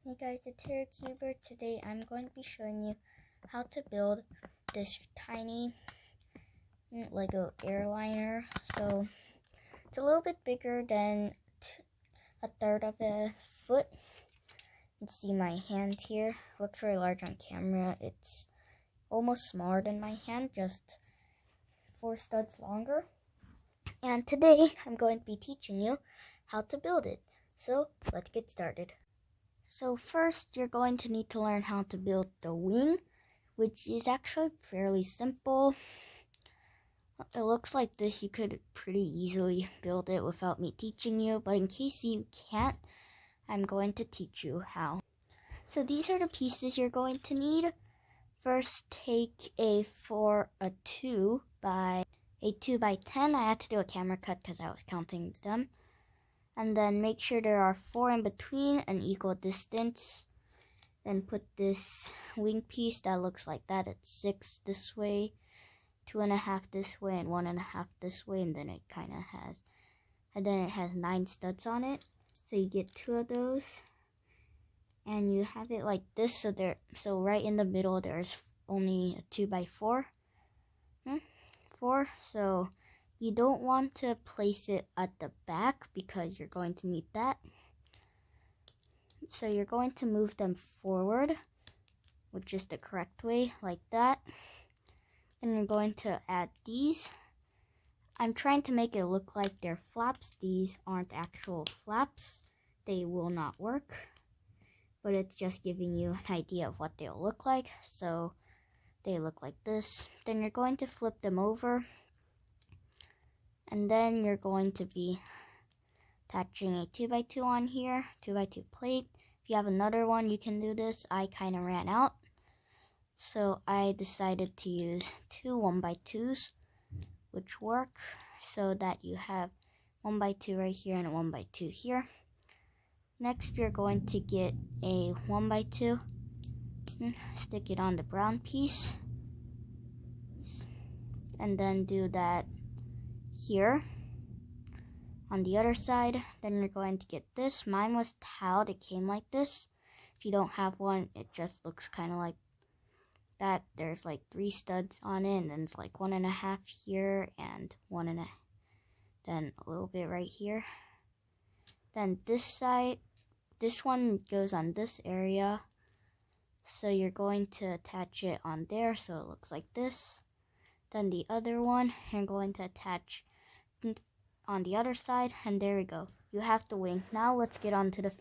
Hey guys, it's HeroCuber. Today I'm going to be showing you how to build this tiny Lego airliner. So it's a little bit bigger than a third of a foot. You can see my hand here. Looks very large on camera. It's almost smaller than my hand, just 4 studs longer. And today I'm going to be teaching you how to build it. So let's get started. So first, you're going to need to learn how to build the wing, which is actually fairly simple. It looks like this. You could pretty easily build it without me teaching you, but in case you can't, I'm going to teach you how. So these are the pieces you're going to need. First, take a 2 by 10. I had to do a camera cut because I was counting them. And then make sure there are 4 in between, an equal distance. Then put this wing piece that looks like that. It's 6 this way, 2.5 this way, and 1.5 this way. And then it kind of has, it has 9 studs on it. So you get 2 of those, and you have it like this. So right in the middle, there's only a 2 by 4. 4. So you don't want to place it at the back because you're going to need that. So you're going to move them forward, which is the correct way, like that. And you're going to add these. I'm trying to make it look like they're flaps. These aren't actual flaps. They will not work. But it's just giving you an idea of what they'll look like. So they look like this. Then you're going to flip them over. And then you're going to be attaching a 2 by 2 on here, 2 by 2 plate. If you have another one, you can do this. I kind of ran out, so I decided to use 2 1 by 2s, which work, so that you have 1 by 2 right here and a 1 by 2 here. Next, you're going to get a 1 by 2, stick it on the brown piece, and then do that here on the other side. Then you're going to get this. Mine was tiled. It came like this. If you don't have one, it just looks kind of like that. There's like 3 studs on it, and then it's like 1.5 here and 1.5, then a little bit right here. Then this side, this one goes on this area, so you're going to attach it on there so it looks like this. Then the other one, you're going to attach on the other side, and there we go. You have the wing. Now let's get on to the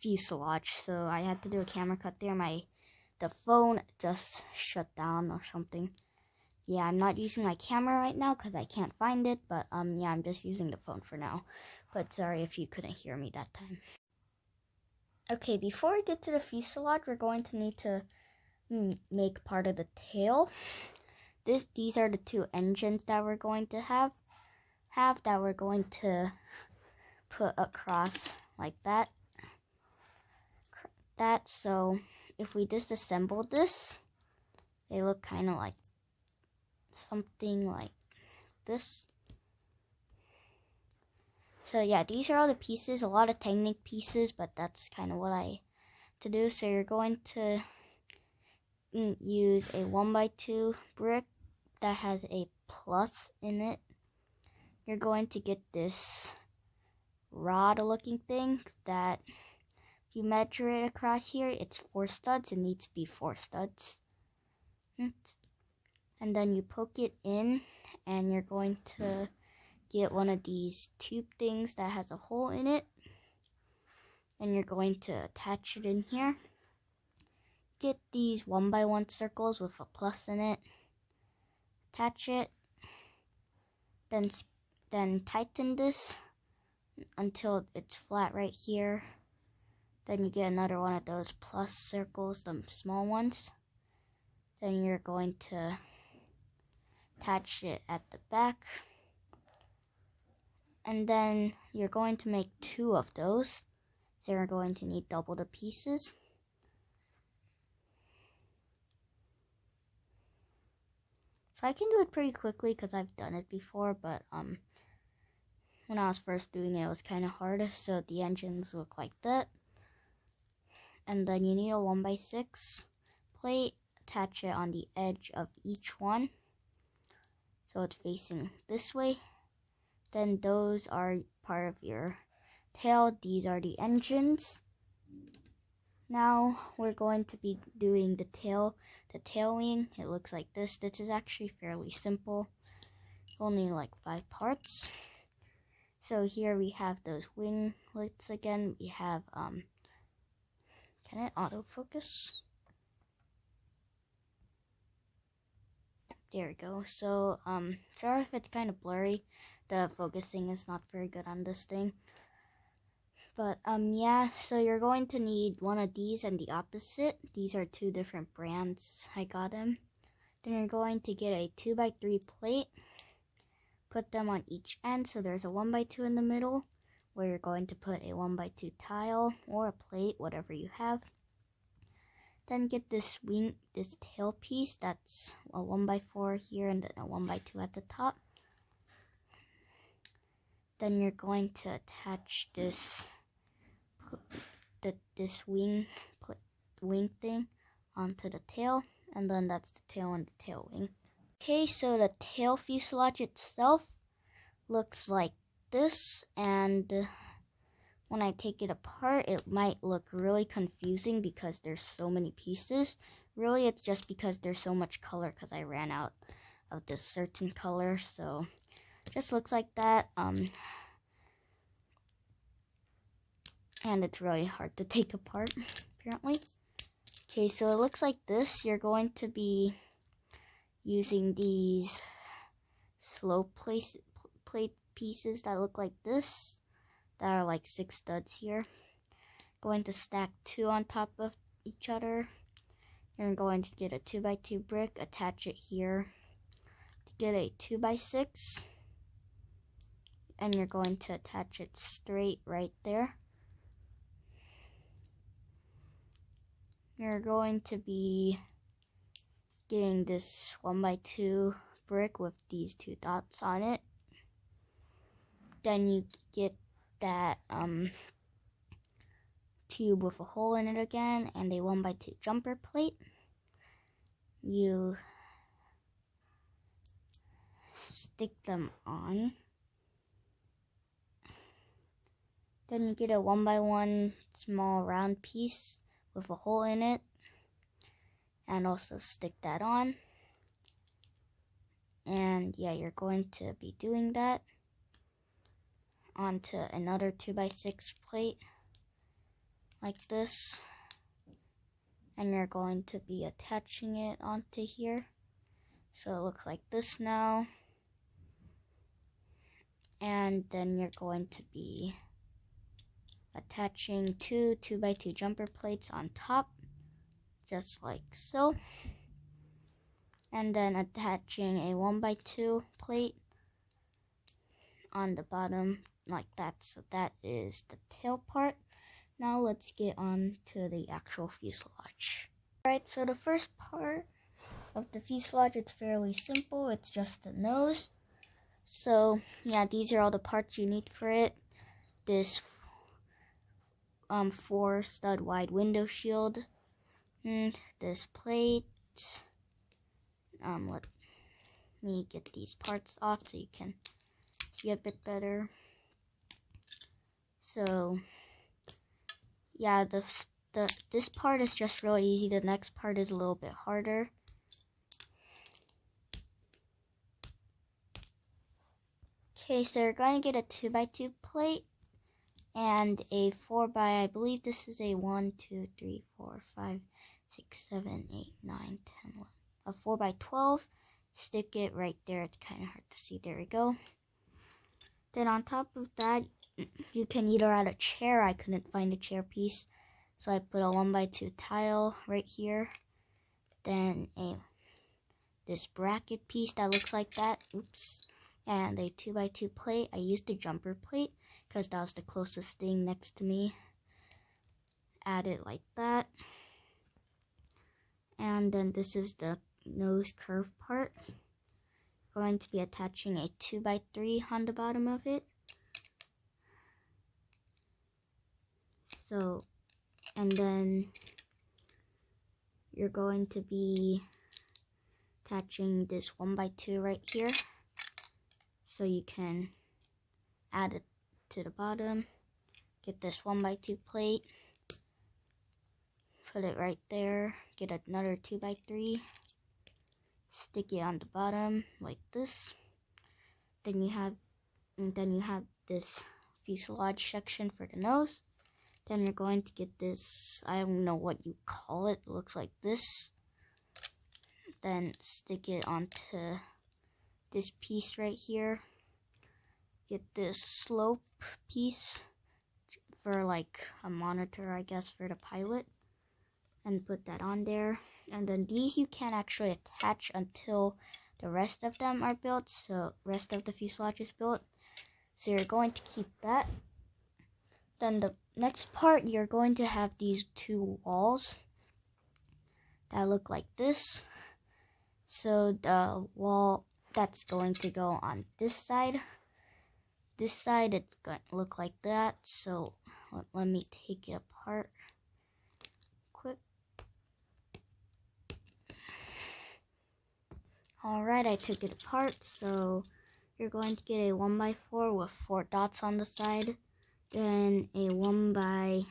fuselage. So I had to do a camera cut there. The phone just shut down or something. Yeah, I'm not using my camera right now because I can't find it, but yeah, I'm just using the phone for now. But sorry if you couldn't hear me that time. Okay, before we get to the fuselage, we're going to need to make part of the tail. These are the 2 engines that we're going to have that we're going to put across like that. So if we disassemble this, they look kind of like something like this. So yeah, these are all the pieces, a lot of Technic pieces, but that's kind of what I to do. So you're going to use a 1 by 2 brick that has a plus in it. You're going to get this rod looking thing that if you measure it across here, it's 4 studs. It needs to be 4 studs. And then you poke it in, and you're going to get one of these tube things that has a hole in it, and you're going to attach it in here. Get these 1 by 1 circles with a plus in it, attach it, then tighten this until it's flat right here. Then you get another one of those plus circles, the small ones. Then you're going to attach it at the back. And then you're going to make 2 of those. So you're going to need double the pieces. So I can do it pretty quickly because I've done it before, but when I was first doing it, it was kind of hard. So the engines look like that. and then you need a 1x6 plate. Attach it on the edge of each one so it's facing this way. Then those are part of your tail. These are the engines. Now we're going to be doing the tail wing. It looks like this. This is actually fairly simple, only like 5 parts. So here we have those winglets again. We have can it autofocus? There we go. So sorry if it's kind of blurry. The focusing is not very good on this thing. But yeah, so you're going to need one of these and the opposite. These are 2 different brands. I got them. Then you're going to get a 2x3 plate. Put them on each end. So there's a 1x2 in the middle where you're going to put a 1x2 tile or a plate, whatever you have. Then get this tail piece. That's a 1x4 here and then a 1x2 at the top. Then you're going to attach this wing thing onto the tail, and then that's the tail and the tail wing. Okay, so the tail fuselage itself looks like this, and when I take it apart, it might look really confusing because there's so many pieces. Really, it's just because there's so much color because I ran out of this certain color, so just looks like that. And it's really hard to take apart, apparently. Okay, so it looks like this. You're going to be using these slope plate pieces that look like this. That are like 6 studs here. Going to stack 2 on top of each other. You're going to get a 2x2 brick, attach it here. To get a 2x6. And you're going to attach it straight right there. You're going to be getting this 1x2 brick with these 2 dots on it. Then you get that tube with a hole in it again and a 1x2 jumper plate. You stick them on. Then you get a 1x1 small round piece with a hole in it and also stick that on. And yeah, you're going to be doing that onto another 2x6 plate like this, and you're going to be attaching it onto here so it looks like this now. And then you're going to be attaching 2 2x2 jumper plates on top just like so, and then attaching a 1x2 plate on the bottom like that. So that is the tail part. Now let's get on to the actual fuselage. Alright, so the first part of the fuselage, it's fairly simple. It's just the nose. So yeah, these are all the parts you need for it. This 4 stud wide window shield, and this plate. Let me get these parts off so you can see a bit better. So yeah, this part is just really easy. The next part is a little bit harder. Okay, so you're going to get a 2x2 plate and a 4x, I believe this is a 1, 2, 3, 4, 5, 6, 7, 8, 9, 10, 11, a 4x12. Stick it right there. It's kind of hard to see. There we go. Then on top of that, you can either add a chair. I couldn't find a chair piece, so I put a 1x2 tile right here. Then this bracket piece that looks like that. Oops. And a 2x2 plate. I used a jumper plate because that was the closest thing next to me. Add it like that. And then this is the nose curve part. Going to be attaching a 2x3 on the bottom of it. So And then you're going to be attaching this 1x2 right here, so you can add it to the bottom. Get this 1x2 plate, put it right there, get another 2x3, stick it on the bottom like this. Then you have this fuselage section for the nose. Then you're going to get this, I don't know what you call it, looks like this. Then stick it onto this piece right here. Get this slope piece for like a monitor, I guess, for the pilot, and put that on there. And then these you can't actually attach until the rest of them are built, so rest of the fuselage is built. So you're going to keep that. Then the next part, you're going to have these two walls that look like this. So the wall that's going to go on this side, it's going to look like that. So let me take it apart quick. Alright, I took it apart. So you're going to get a 1x4 with 4 dots on the side, then a 1x10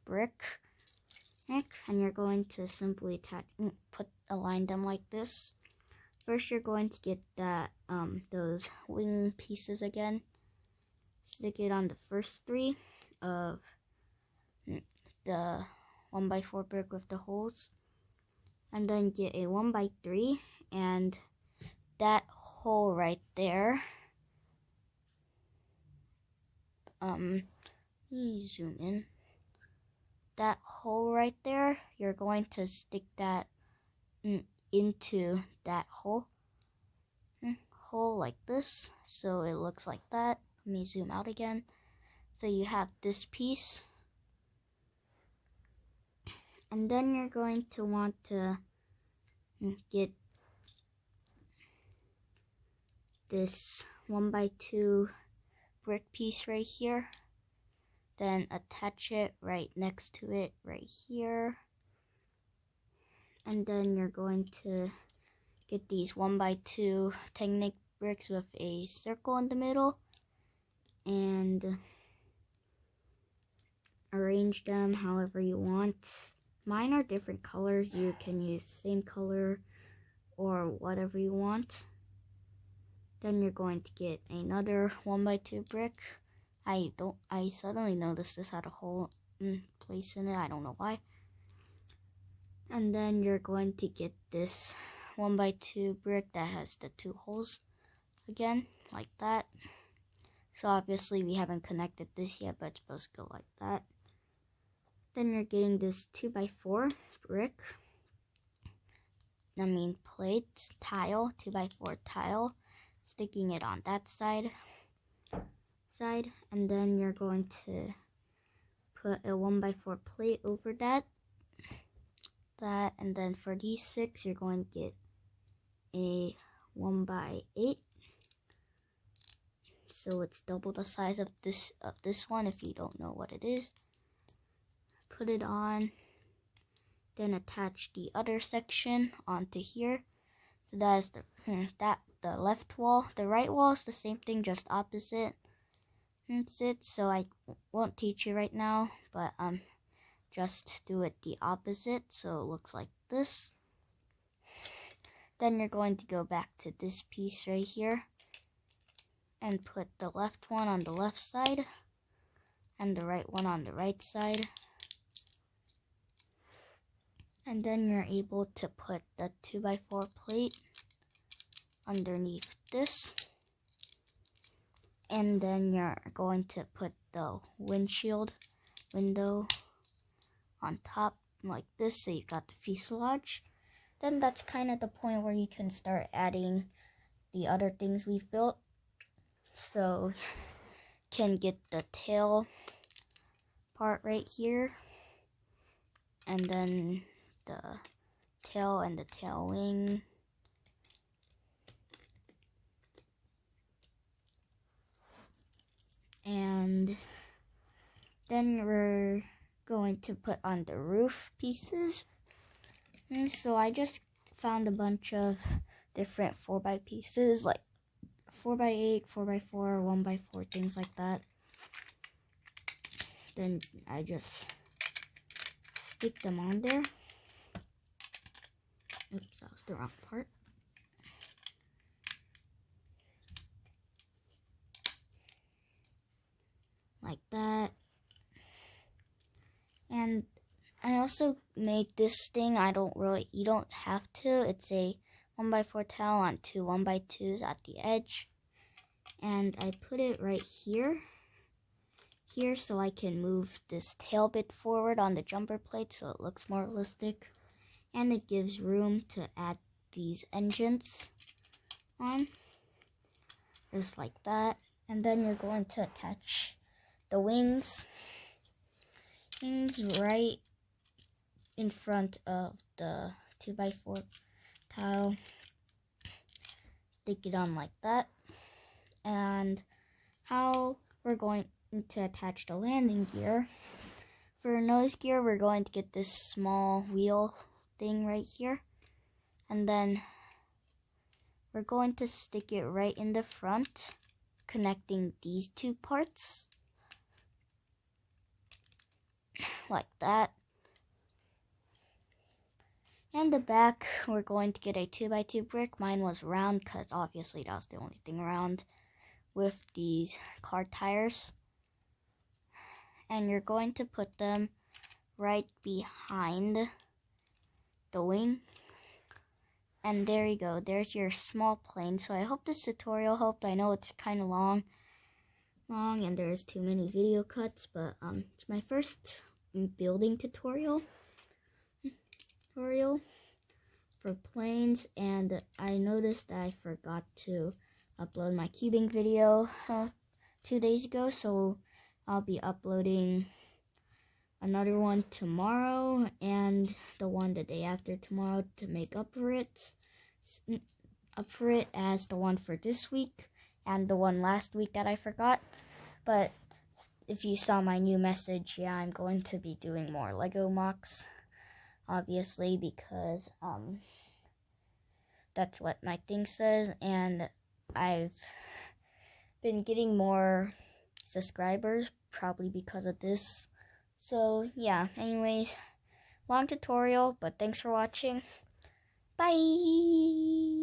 brick, and you're going to simply align them like this. First, you're going to get that those wing pieces again. Stick it on the first 3 of the 1x4 brick with the holes, and then get a 1x3, and that hole right there. Let me zoom in. That hole right there, you're going to stick that into that hole like this, so it looks like that. Let me zoom out again. So you have this piece, and then you're going to want to get this 1x2 brick piece right here, then attach it right next to it right here. And then you're going to get these 1x2 Technic bricks with a circle in the middle and arrange them however you want. Mine are different colors. You can use same color or whatever you want. Then you're going to get another 1x2 brick. I suddenly noticed this had a hole place in it. I don't know why. And then you're going to get this 1x2 brick that has the 2 holes again, like that. So obviously we haven't connected this yet, but it's supposed to go like that. Then you're getting this 2x4 brick. Plate, tile, 2x4 tile. Sticking it on that side, and then you're going to put a 1x4 plate over that, and then for these 6, you're going to get a 1x8, so it's double the size of this one. If you don't know what it is, put it on, then attach the other section onto here. So that is the left wall. The right wall is the same thing, just opposite. That's it. So I won't teach you right now, but just do it the opposite, so it looks like this. Then you're going to go back to this piece right here and put the left one on the left side and the right one on the right side. And then you're able to put the 2x4 plate underneath this. And then you're going to put the window on top like this, so you got the fuselage. Then that's kind of the point where you can start adding the other things we've built. So can get the tail part right here, and then the tail and the tail wing. And Then we're going to put on the roof pieces. And so I just found a bunch of different 4x pieces, like 4x8, 4x4, 1x4, things like that. Then I just stick them on there. Oops, that was the wrong part. Like that. And I also made this thing. You don't have to. It's a 1x4 tile on two 1x2s at the edge. And I put it right here so I can move this tail bit forward on the jumper plate so it looks more realistic. And it gives room to add these engines on, just like that. And then you're going to attach the wings right in front of the 2x4 tile. Stick it on like that. And how we're going to attach the landing gear. For nose gear, we're going to get this small wheel thing right here. And then we're going to stick it right in the front, connecting these two parts. Like that. And the back, we're going to get a 2x2 brick. Mine was round because obviously that was the only thing round, with these car tires. And you're going to put them right behind the wing. And there you go. There's your small plane. So I hope this tutorial helped. I know it's kind of long and there's too many video cuts, but it's my first building tutorial for planes, and I noticed that I forgot to upload my cubing video 2 days ago, so I'll be uploading another one tomorrow and the one the day after tomorrow to make up for it as the one for this week and the one last week that I forgot. But if you saw my new message, yeah, I'm going to be doing more Lego mocks, obviously, because that's what my thing says, and I've been getting more subscribers probably because of this. So yeah, anyways, long tutorial, but thanks for watching. Bye.